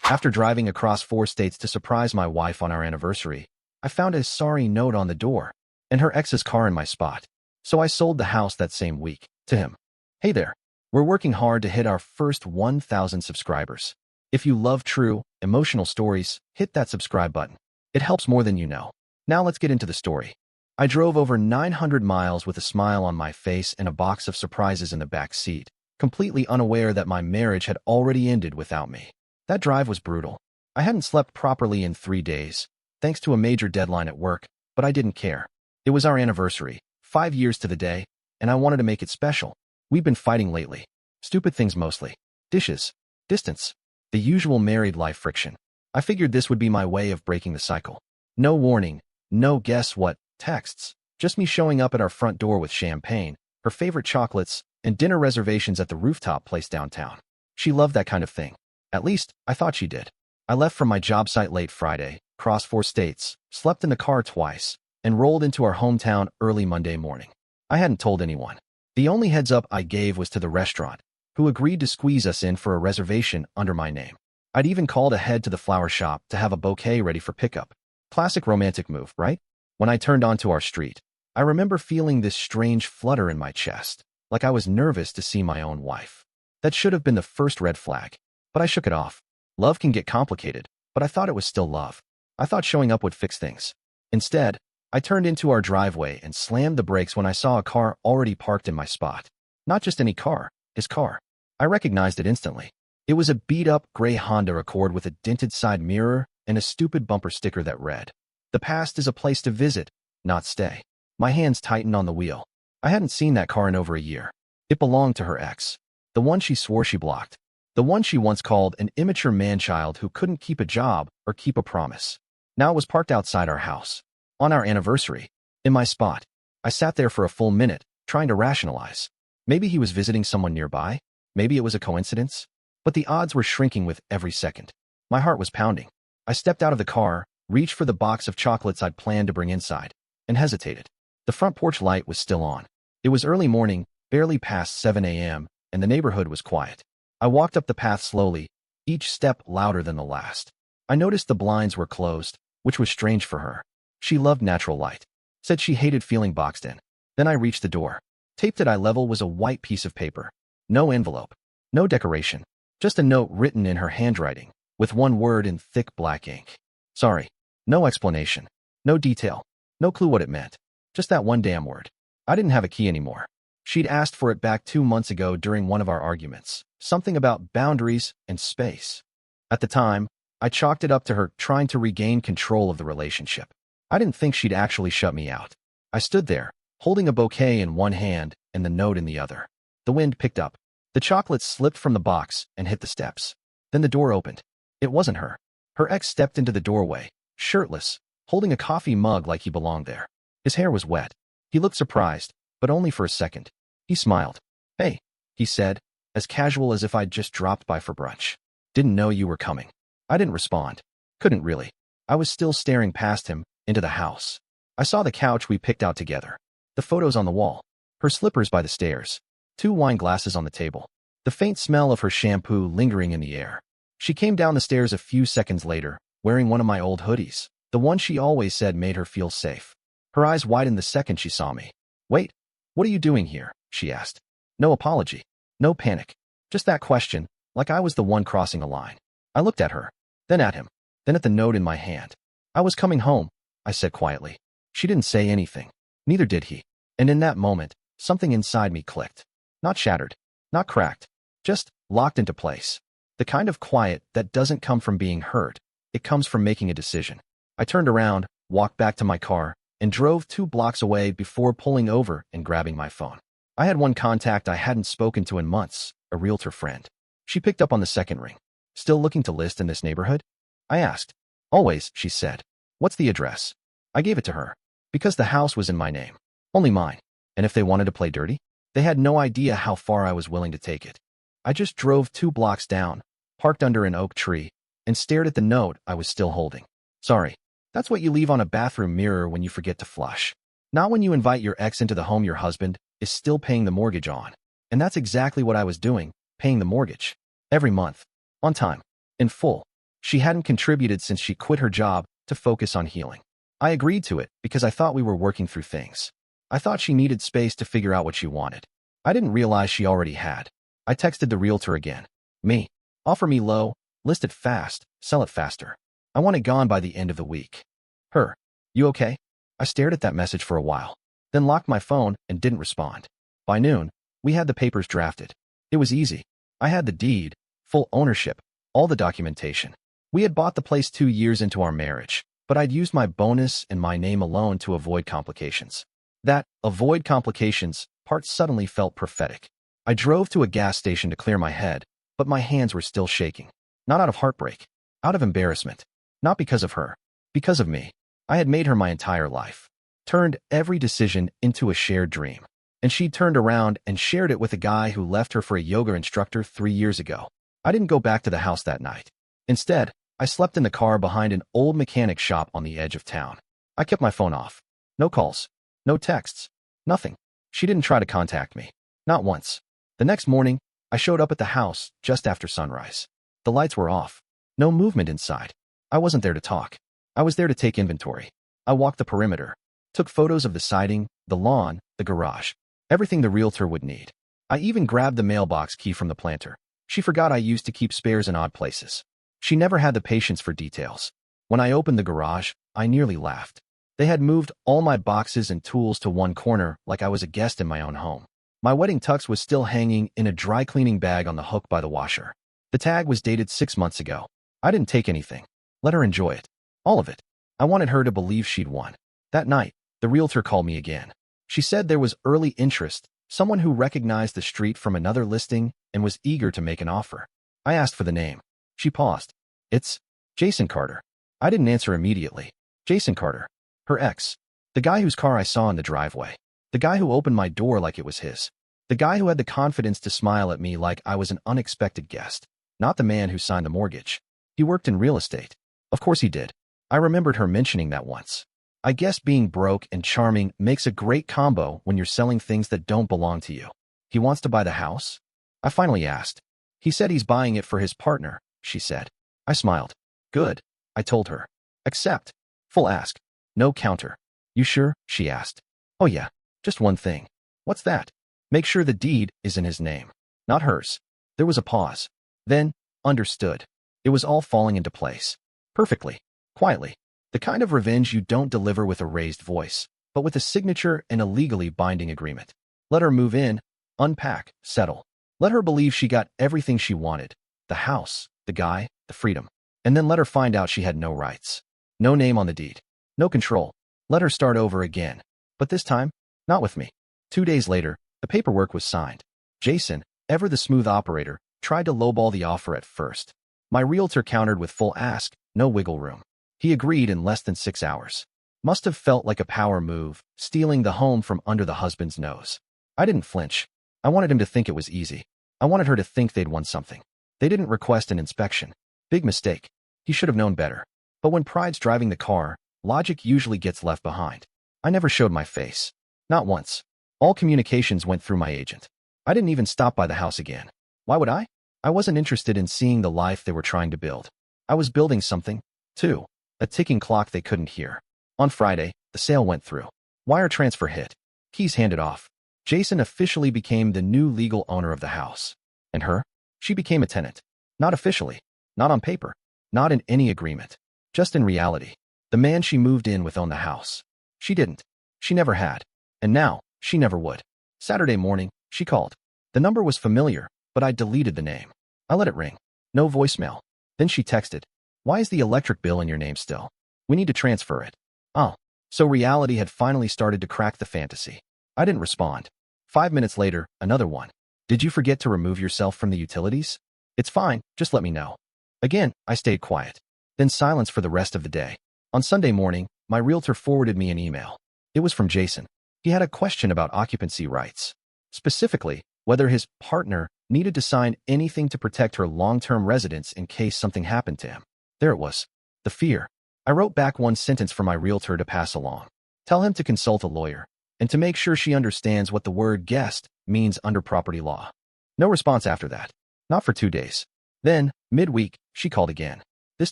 After driving across 4 states to surprise my wife on our anniversary, I found a sorry note on the door and her ex's car in my spot. So I sold the house that same week to him. Hey there. We're working hard to hit our first 1,000 subscribers. If you love true, emotional stories, hit that subscribe button. It helps more than you know. Now let's get into the story. I drove over 900 miles with a smile on my face and a box of surprises in the back seat, completely unaware that my marriage had already ended without me. That drive was brutal. I hadn't slept properly in 3 days, thanks to a major deadline at work, but I didn't care. It was our anniversary, 5 years to the day, and I wanted to make it special. We've been fighting lately. Stupid things mostly. Dishes. Distance. The usual married life friction. I figured this would be my way of breaking the cycle. No warning, no guess what texts, just me showing up at our front door with champagne, her favorite chocolates, and dinner reservations at the rooftop place downtown. She loved that kind of thing. At least, I thought she did. I left from my job site late Friday, crossed 4 states, slept in the car twice, and rolled into our hometown early Monday morning. I hadn't told anyone. The only heads up I gave was to the restaurant, who agreed to squeeze us in for a reservation under my name. I'd even called ahead to the flower shop to have a bouquet ready for pickup. Classic romantic move, right? When I turned onto our street, I remember feeling this strange flutter in my chest, like I was nervous to see my own wife. That should have been the first red flag, but I shook it off. Love can get complicated, but I thought it was still love. I thought showing up would fix things. Instead, I turned into our driveway and slammed the brakes when I saw a car already parked in my spot. Not just any car, his car. I recognized it instantly. It was a beat-up gray Honda Accord with a dented side mirror and a stupid bumper sticker that read, "The past is a place to visit, not stay." My hands tightened on the wheel. I hadn't seen that car in over a year. It belonged to her ex, the one she swore she blocked, the one she once called an immature man-child who couldn't keep a job or keep a promise. Now it was parked outside our house, on our anniversary, in my spot. I sat there for a full minute, trying to rationalize. Maybe he was visiting someone nearby. Maybe it was a coincidence. But the odds were shrinking with every second. My heart was pounding. I stepped out of the car, reached for the box of chocolates I'd planned to bring inside, and hesitated. The front porch light was still on. It was early morning, barely past 7 a.m., and the neighborhood was quiet. I walked up the path slowly, each step louder than the last. I noticed the blinds were closed, which was strange for her. She loved natural light. Said she hated feeling boxed in. Then I reached the door. Taped at eye level was a white piece of paper. No envelope. No decoration. Just a note written in her handwriting, with one word in thick black ink. Sorry. No explanation. No detail. No clue what it meant. Just that one damn word. I didn't have a key anymore. She'd asked for it back 2 months ago during one of our arguments. Something about boundaries and space. At the time, I chalked it up to her trying to regain control of the relationship. I didn't think she'd actually shut me out. I stood there, holding a bouquet in one hand and the note in the other. The wind picked up. The chocolates slipped from the box and hit the steps. Then the door opened. It wasn't her. Her ex stepped into the doorway, shirtless, holding a coffee mug like he belonged there. His hair was wet. He looked surprised, but only for a second. He smiled. "Hey," he said, as casual as if I'd just dropped by for brunch. "Didn't know you were coming." I didn't respond. Couldn't really. I was still staring past him, into the house. I saw the couch we picked out together. The photos on the wall. Her slippers by the stairs. 2 wine glasses on the table. The faint smell of her shampoo lingering in the air. She came down the stairs a few seconds later, wearing one of my old hoodies, the one she always said made her feel safe. Her eyes widened the second she saw me. "Wait, what are you doing here?" she asked. No apology. No panic. Just that question, like I was the one crossing a line. I looked at her, then at him, then at the note in my hand. "I was coming home," I said quietly. She didn't say anything. Neither did he. And in that moment, something inside me clicked. Not shattered. Not cracked. Just locked into place. The kind of quiet that doesn't come from being hurt. It comes from making a decision. I turned around, walked back to my car, and drove 2 blocks away before pulling over and grabbing my phone. I had one contact I hadn't spoken to in months, a realtor friend. She picked up on the second ring. "Still looking to list in this neighborhood?" I asked. "Always," she said. "What's the address?" I gave it to her. Because the house was in my name. Only mine. And if they wanted to play dirty, they had no idea how far I was willing to take it. I just drove 2 blocks down, parked under an oak tree, and stared at the note I was still holding. "Sorry. That's what you leave on a bathroom mirror when you forget to flush. Not when you invite your ex into the home your husband is still paying the mortgage on." And that's exactly what I was doing, paying the mortgage. Every month. On time. In full. She hadn't contributed since she quit her job to focus on healing. I agreed to it because I thought we were working through things. I thought she needed space to figure out what she wanted. I didn't realize she already had. I texted the realtor again. Me. Offer me low, list it fast, sell it faster. I want it gone by the end of the week. Her. You okay? I stared at that message for a while, then locked my phone and didn't respond. By noon, we had the papers drafted. It was easy. I had the deed, full ownership, all the documentation. We had bought the place 2 years into our marriage, but I'd used my bonus and my name alone to avoid complications. That avoid complications part suddenly felt prophetic. I drove to a gas station to clear my head, but my hands were still shaking. Not out of heartbreak, out of embarrassment. Not because of her, because of me. I had made her my entire life, turned every decision into a shared dream. And she turned around and shared it with a guy who left her for a yoga instructor 3 years ago. I didn't go back to the house that night. Instead, I slept in the car behind an old mechanic shop on the edge of town. I kept my phone off. No calls. No texts. Nothing. She didn't try to contact me. Not once. The next morning, I showed up at the house just after sunrise. The lights were off. No movement inside. I wasn't there to talk. I was there to take inventory. I walked the perimeter, took photos of the siding, the lawn, the garage, everything the realtor would need. I even grabbed the mailbox key from the planter. She forgot I used to keep spares in odd places. She never had the patience for details. When I opened the garage, I nearly laughed. They had moved all my boxes and tools to one corner like I was a guest in my own home. My wedding tux was still hanging in a dry cleaning bag on the hook by the washer. The tag was dated 6 months ago. I didn't take anything. Let her enjoy it. All of it. I wanted her to believe she'd won. That night, the realtor called me again. She said there was early interest, someone who recognized the street from another listing and was eager to make an offer. I asked for the name. She paused. It's Jason Carter. I didn't answer immediately. Jason Carter. Her ex. The guy whose car I saw in the driveway. The guy who opened my door like it was his. The guy who had the confidence to smile at me like I was an unexpected guest. Not the man who signed the mortgage. He worked in real estate. Of course he did. I remembered her mentioning that once. I guess being broke and charming makes a great combo when you're selling things that don't belong to you. He wants to buy the house? I finally asked. He said he's buying it for his partner, she said. I smiled. Good, I told her. Accept. Full ask. No counter. You sure? She asked. Oh yeah, just one thing. What's that? Make sure the deed is in his name, not hers. There was a pause. Then, understood. It was all falling into place. Perfectly. Quietly. The kind of revenge you don't deliver with a raised voice, but with a signature and a legally binding agreement. Let her move in, unpack, settle. Let her believe she got everything she wanted. The house, the guy, the freedom. And then let her find out she had no rights. No name on the deed. No control. Let her start over again. But this time, not with me. 2 days later, the paperwork was signed. Jason, ever the smooth operator, tried to lowball the offer at first. My realtor countered with full ask, no wiggle room. He agreed in less than 6 hours. Must have felt like a power move, stealing the home from under the husband's nose. I didn't flinch. I wanted him to think it was easy. I wanted her to think they'd won something. They didn't request an inspection. Big mistake. He should have known better. But when pride's driving the car, logic usually gets left behind. I never showed my face. Not once. All communications went through my agent. I didn't even stop by the house again. Why would I? I wasn't interested in seeing the life they were trying to build. I was building something, too. A ticking clock they couldn't hear. On Friday, the sale went through. Wire transfer hit. Keys handed off. Jason officially became the new legal owner of the house. And her? She became a tenant. Not officially. Not on paper. Not in any agreement. Just in reality. The man she moved in with owned the house. She didn't. She never had. And now, she never would. Saturday morning, she called. The number was familiar, but I deleted the name. I let it ring. No voicemail. Then she texted. Why is the electric bill in your name still? We need to transfer it. Oh. So reality had finally started to crack the fantasy. I didn't respond. 5 minutes later, another one. Did you forget to remove yourself from the utilities? It's fine, just let me know. Again, I stayed quiet. Then silence for the rest of the day. On Sunday morning, my realtor forwarded me an email. It was from Jason. He had a question about occupancy rights. Specifically, whether his partner needed to sign anything to protect her long-term residence in case something happened to him. There it was. The fear. I wrote back one sentence for my realtor to pass along. Tell him to consult a lawyer, and to make sure she understands what the word guest means under property law. No response after that. Not for 2 days. Then, midweek, she called again. this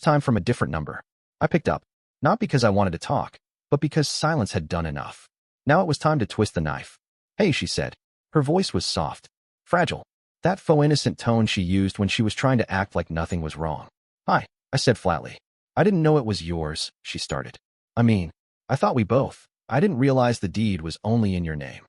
time from a different number. I picked up, not because I wanted to talk, but because silence had done enough. Now it was time to twist the knife. Hey, she said. Her voice was soft, fragile, that faux innocent tone she used when she was trying to act like nothing was wrong. Hi, I said flatly. I didn't know it was yours, she started. I mean, I thought we both. I didn't realize the deed was only in your name.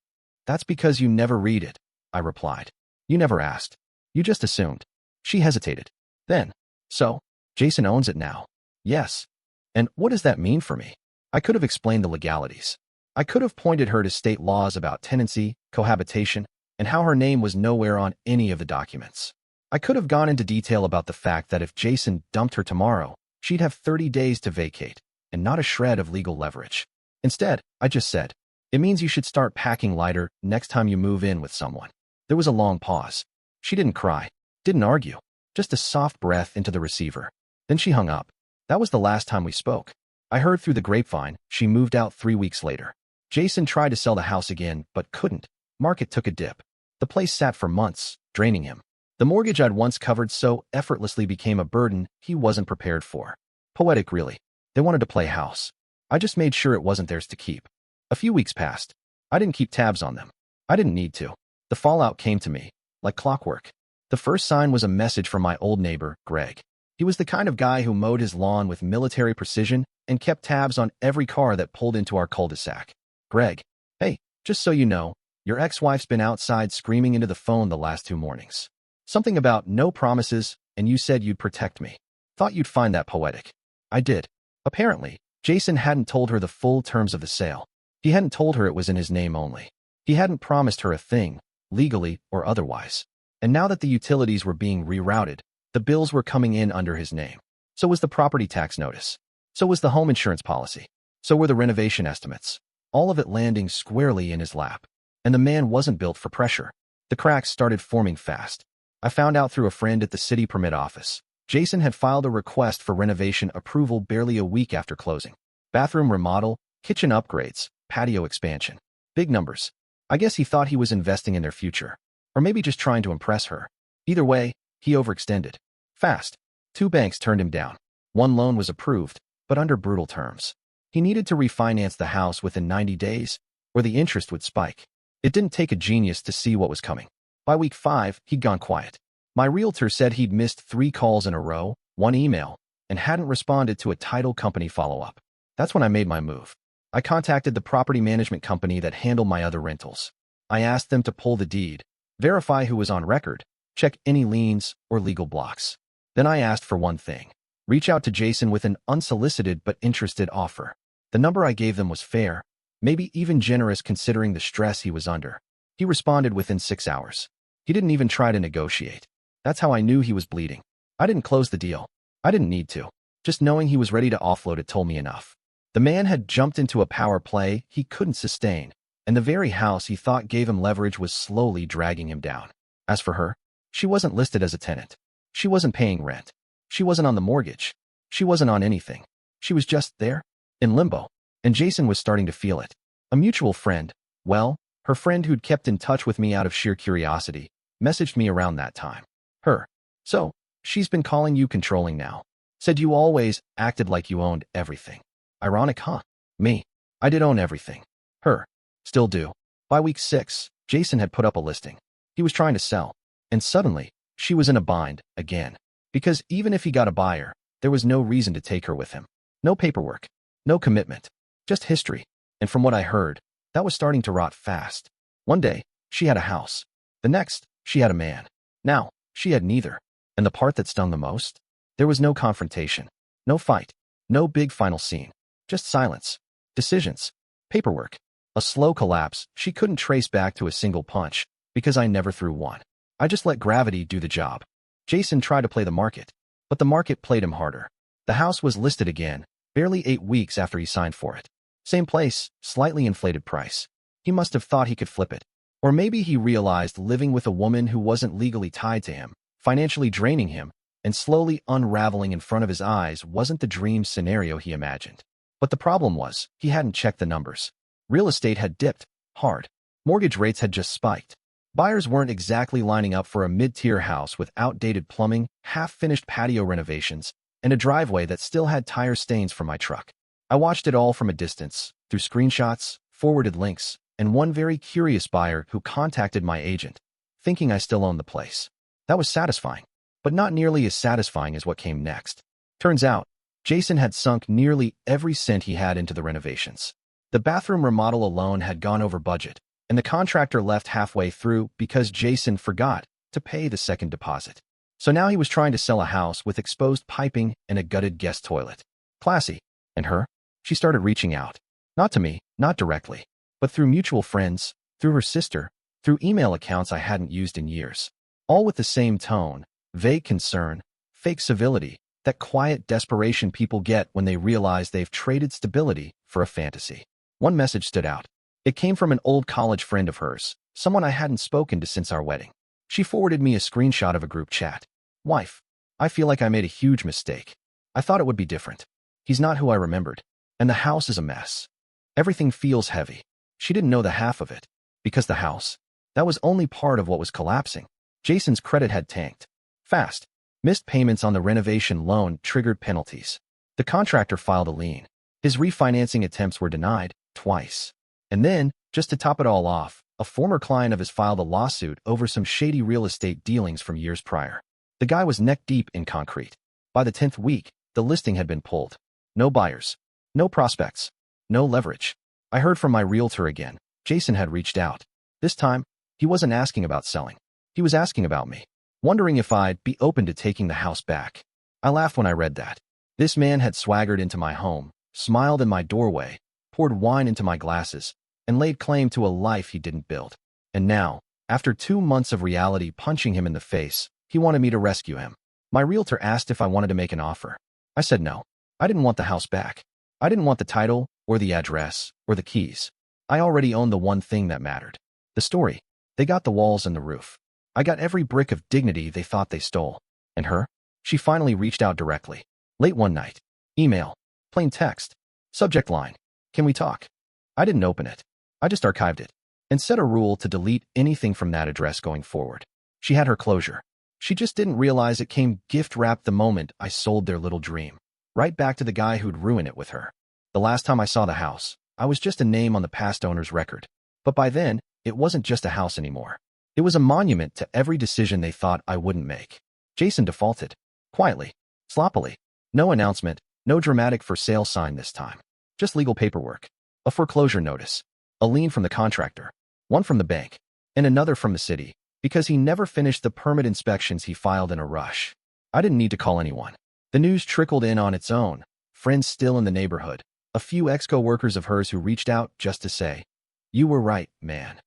That's because you never read it, I replied. You never asked. You just assumed. She hesitated. Then, so, Jason owns it now. Yes. And what does that mean for me? I could have explained the legalities. I could have pointed her to state laws about tenancy, cohabitation, and how her name was nowhere on any of the documents. I could have gone into detail about the fact that if Jason dumped her tomorrow, she'd have 30 days to vacate, and not a shred of legal leverage. Instead, I just said, it means you should start packing lighter next time you move in with someone. There was a long pause. She didn't cry, didn't argue, just a soft breath into the receiver. Then she hung up. That was the last time we spoke. I heard through the grapevine she moved out 3 weeks later. Jason tried to sell the house again, but couldn't. Market took a dip. The place sat for months, draining him. The mortgage I'd once covered so effortlessly became a burden he wasn't prepared for. Poetic, really. They wanted to play house. I just made sure it wasn't theirs to keep. A few weeks passed. I didn't keep tabs on them. I didn't need to. The fallout came to me, like clockwork. The first sign was a message from my old neighbor, Greg. He was the kind of guy who mowed his lawn with military precision and kept tabs on every car that pulled into our cul-de-sac. Greg, hey, just so you know, your ex-wife's been outside screaming into the phone the last 2 mornings. Something about no promises, and you said you'd protect me. Thought you'd find that poetic. I did. Apparently, Jason hadn't told her the full terms of the sale. He hadn't told her it was in his name only. He hadn't promised her a thing, legally or otherwise. And now that the utilities were being rerouted, the bills were coming in under his name. So was the property tax notice. So was the home insurance policy. So were the renovation estimates. All of it landing squarely in his lap. And the man wasn't built for pressure. The cracks started forming fast. I found out through a friend at the city permit office. Jason had filed a request for renovation approval barely a week after closing. Bathroom remodel, kitchen upgrades, patio expansion. Big numbers. I guess he thought he was investing in their future. Or maybe just trying to impress her. Either way, he overextended. Fast. 2 banks turned him down. 1 loan was approved, but under brutal terms. He needed to refinance the house within 90 days, or the interest would spike. It didn't take a genius to see what was coming. By week 5, he'd gone quiet. My realtor said he'd missed 3 calls in a row, 1 email, and hadn't responded to a title company follow-up. That's when I made my move. I contacted the property management company that handled my other rentals. I asked them to pull the deed, verify who was on record, check any liens or legal blocks. Then I asked for one thing. Reach out to Jason with an unsolicited but interested offer. The number I gave them was fair, maybe even generous considering the stress he was under. He responded within 6 hours. He didn't even try to negotiate. That's how I knew he was bleeding. I didn't close the deal. I didn't need to. Just knowing he was ready to offload it told me enough. The man had jumped into a power play he couldn't sustain, and the very house he thought gave him leverage was slowly dragging him down. As for her, she wasn't listed as a tenant. She wasn't paying rent. She wasn't on the mortgage. She wasn't on anything. She was just there, in limbo. And Jason was starting to feel it. A mutual friend, well, her friend who'd kept in touch with me out of sheer curiosity, messaged me around that time. Her. So, she's been calling you controlling now. Said you always acted like you owned everything. Ironic, huh? Me. I did own everything. Her. Still do. By week 6, Jason had put up a listing. He was trying to sell. And suddenly, she was in a bind, again. Because even if he got a buyer, there was no reason to take her with him. No paperwork. No commitment. Just history. And from what I heard, that was starting to rot fast. One day, she had a house. The next, she had a man. Now, she had neither. And the part that stung the most? There was no confrontation. No fight. No big final scene. Just silence. Decisions. Paperwork. A slow collapse she couldn't trace back to a single punch, because I never threw one. I just let gravity do the job. Jason tried to play the market, but the market played him harder. The house was listed again, barely 8 weeks after he signed for it. Same place, slightly inflated price. He must have thought he could flip it. Or maybe he realized living with a woman who wasn't legally tied to him, financially draining him, and slowly unraveling in front of his eyes wasn't the dream scenario he imagined. But the problem was, he hadn't checked the numbers. Real estate had dipped, hard. Mortgage rates had just spiked. Buyers weren't exactly lining up for a mid-tier house with outdated plumbing, half-finished patio renovations, and a driveway that still had tire stains from my truck. I watched it all from a distance, through screenshots, forwarded links, and one very curious buyer who contacted my agent, thinking I still owned the place. That was satisfying, but not nearly as satisfying as what came next. Turns out, Jason had sunk nearly every cent he had into the renovations. The bathroom remodel alone had gone over budget, and the contractor left halfway through because Jason forgot to pay the second deposit. So now he was trying to sell a house with exposed piping and a gutted guest toilet. Classy. And her? She started reaching out. Not to me, not directly, but through mutual friends, through her sister, through email accounts I hadn't used in years. All with the same tone, vague concern, fake civility, that quiet desperation people get when they realize they've traded stability for a fantasy. One message stood out. It came from an old college friend of hers, someone I hadn't spoken to since our wedding. She forwarded me a screenshot of a group chat. Wife, I feel like I made a huge mistake. I thought it would be different. He's not who I remembered, and the house is a mess. Everything feels heavy. She didn't know the half of it, because the house, that was only part of what was collapsing. Jason's credit had tanked. Fast. Missed payments on the renovation loan triggered penalties. The contractor filed a lien. His refinancing attempts were denied twice. And then, just to top it all off, a former client of his filed a lawsuit over some shady real estate dealings from years prior. The guy was neck-deep in concrete. By the 10th week, the listing had been pulled. No buyers. No prospects. No leverage. I heard from my realtor again. Jason had reached out. This time, he wasn't asking about selling. He was asking about me, wondering if I'd be open to taking the house back. I laughed when I read that. This man had swaggered into my home, smiled in my doorway, poured wine into my glasses, and laid claim to a life he didn't build. And now, after 2 months of reality punching him in the face, he wanted me to rescue him. My realtor asked if I wanted to make an offer. I said no. I didn't want the house back. I didn't want the title, or the address, or the keys. I already owned the one thing that mattered. The story. They got the walls and the roof. I got every brick of dignity they thought they stole. And her? She finally reached out directly. Late one night. Email. Plain text. Subject line. Can we talk? I didn't open it. I just archived it. And set a rule to delete anything from that address going forward. She had her closure. She just didn't realize it came gift-wrapped the moment I sold their little dream. Right back to the guy who'd ruin it with her. The last time I saw the house, I was just a name on the past owner's record. But by then, it wasn't just a house anymore. It was a monument to every decision they thought I wouldn't make. Jason defaulted. Quietly. Sloppily. No announcement, no dramatic for sale sign this time. Just legal paperwork. A foreclosure notice. A lien from the contractor. One from the bank. And another from the city, because he never finished the permit inspections he filed in a rush. I didn't need to call anyone. The news trickled in on its own. Friends still in the neighborhood. A few ex-co-workers of hers who reached out just to say, "You were right, man."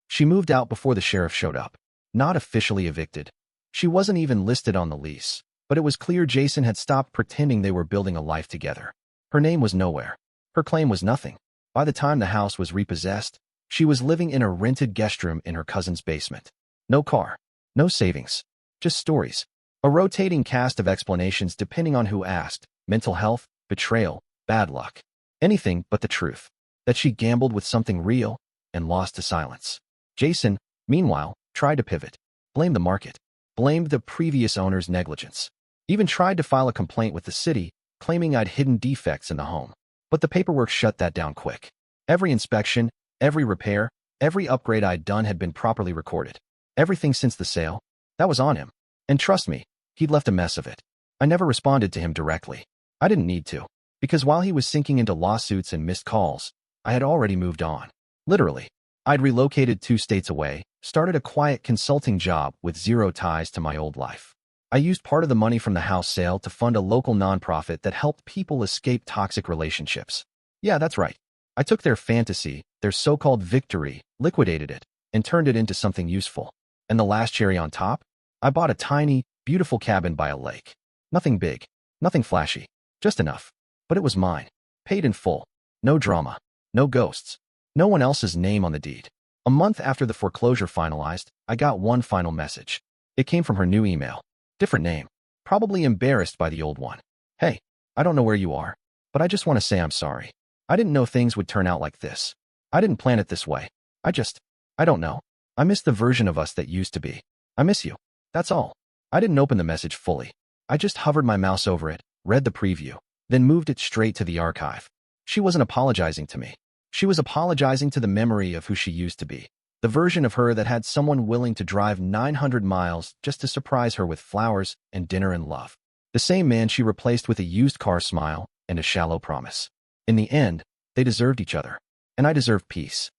She moved out before the sheriff showed up. Not officially evicted. She wasn't even listed on the lease, but it was clear Jason had stopped pretending they were building a life together. Her name was nowhere. Her claim was nothing. By the time the house was repossessed, she was living in a rented guest room in her cousin's basement. No car. No savings. Just stories. A rotating cast of explanations depending on who asked. Mental health, betrayal, bad luck. Anything but the truth. That she gambled with something real and lost to silence. Jason, meanwhile, tried to pivot. Blamed the market. Blamed the previous owner's negligence. Even tried to file a complaint with the city, claiming I'd hidden defects in the home. But the paperwork shut that down quick. Every inspection, every repair, every upgrade I'd done had been properly recorded. Everything since the sale, that was on him. And trust me, he'd left a mess of it. I never responded to him directly. I didn't need to, because while he was sinking into lawsuits and missed calls, I had already moved on. Literally. I'd relocated 2 states away, started a quiet consulting job with zero ties to my old life. I used part of the money from the house sale to fund a local nonprofit that helped people escape toxic relationships. Yeah, that's right. I took their fantasy, their so-called victory, liquidated it, and turned it into something useful. And the last cherry on top? I bought a tiny, beautiful cabin by a lake. Nothing big, nothing flashy, just enough. But it was mine. Paid in full. No drama. No ghosts. No one else's name on the deed. A month after the foreclosure finalized, I got one final message. It came from her new email. Different name. Probably embarrassed by the old one. "Hey, I don't know where you are, but I just want to say I'm sorry. I didn't know things would turn out like this. I didn't plan it this way. I don't know. I miss the version of us that used to be. I miss you. That's all." I didn't open the message fully. I just hovered my mouse over it, read the preview, then moved it straight to the archive. She wasn't apologizing to me. She was apologizing to the memory of who she used to be. The version of her that had someone willing to drive 900 miles just to surprise her with flowers and dinner and love. The same man she replaced with a used car smile and a shallow promise. In the end, they deserved each other. And I deserve peace.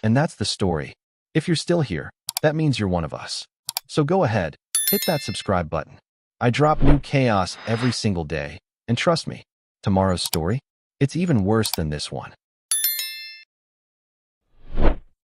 And that's the story. If you're still here, that means you're one of us. So go ahead, hit that subscribe button. I drop new chaos every single day. And trust me, tomorrow's story, it's even worse than this one.